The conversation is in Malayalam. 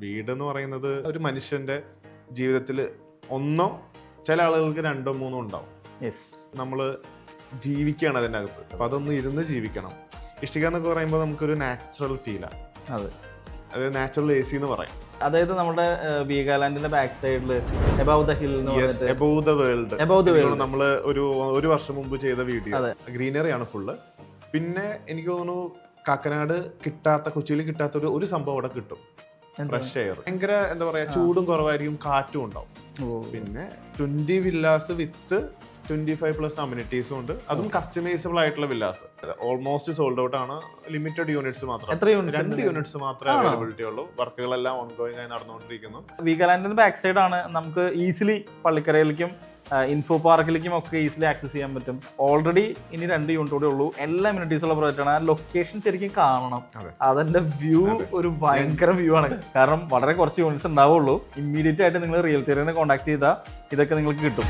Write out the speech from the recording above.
വീടെന്ന് പറയുന്നത് ഒരു മനുഷ്യന്റെ ജീവിതത്തിൽ ഒന്നോ ചില ആളുകൾക്ക് രണ്ടോ മൂന്നോ ഉണ്ടാവും. നമ്മൾ ജീവിക്കുകയാണ് അതിൻ്റെ അകത്ത്. അപ്പൊ അതൊന്ന് ഇരുന്ന് ജീവിക്കണം. ഇഷ്ടിക എന്നൊക്കെ പറയുമ്പോൾ നമുക്കൊരു നാച്ചുറൽ ഫീലാണ്. അത് നാച്ചുറൽ AC എന്ന് പറയും. അതായത് നമ്മുടെ വീഗാലാൻഡിന്റെ ബാക്ക് സൈഡിൽ above the hill above the world നമ്മള് ഒരു വർഷം മുമ്പ് ചെയ്ത വീഡിയോ. ഗ്രീനറി ആണ് ഫുള്ള്. പിന്നെ എനിക്ക് തോന്നുന്നു കാക്കനാട് കിട്ടാത്ത, കൊച്ചിയിൽ കിട്ടാത്ത ഒരു സംഭവം അവിടെ കിട്ടും. ഫ്രഷ് എയർ, ഭയങ്കര എന്താ പറയാ, ചൂടും കുറവായിരിക്കും, കാറ്റും ഉണ്ടാവും. പിന്നെ 20 വില്ലാസ് വിത്ത് 25+ അമ്യൂണിറ്റീസും ഉണ്ട്. അതും കസ്റ്റമൈസബിൾ ആയിട്ടുള്ള വില്ലാസ്. ഓൾമോസ്റ്റ് സോൾഡ് ഔട്ട് ആണ്. ലിമിറ്റഡ് യൂണിറ്റ്സ് മാത്രം, 2 യൂണിറ്റ്സ് മാത്രമേ അവൈലബിലിറ്റി ഉള്ളൂ. വർക്കുകളെല്ലാം ഓൺഗോയിങ് ആയി നടന്നുകൊണ്ടിരിക്കുന്നു. വീഗാലാൻഡിന്റെ ബാക്ക് സൈഡ് ആണ്. നമുക്ക് ഈസിലി പള്ളിക്കരയിലേക്കും ഇൻഫോ പാർക്കിലേക്കും ഒക്കെ ഈസിലി ആക്സസ് ചെയ്യാൻ പറ്റും. ഓൾറെഡി ഇനി 2 യൂണിറ്റ് കൂടെ ഉള്ളൂ. എല്ലാ അമ്യൂണിറ്റീസ് ഉള്ള പ്രോജക്റ്റ് ആണ്. ആ ലൊക്കേഷൻ ശരിക്കും കാണണം. അതിന്റെ വ്യൂ ഒരു ഭയങ്കര വ്യൂ ആണ്. കാരണം വളരെ കുറച്ച് യൂണിറ്റ്സ് ഉണ്ടാവുള്ളൂ. ഇമ്മീഡിയറ്റ് ആയിട്ട് നിങ്ങൾ റിയൽ എസ്റ്റേറ്റിനെ കോൺടാക്ട് ചെയ്താൽ ഇതൊക്കെ നിങ്ങൾക്ക് കിട്ടും.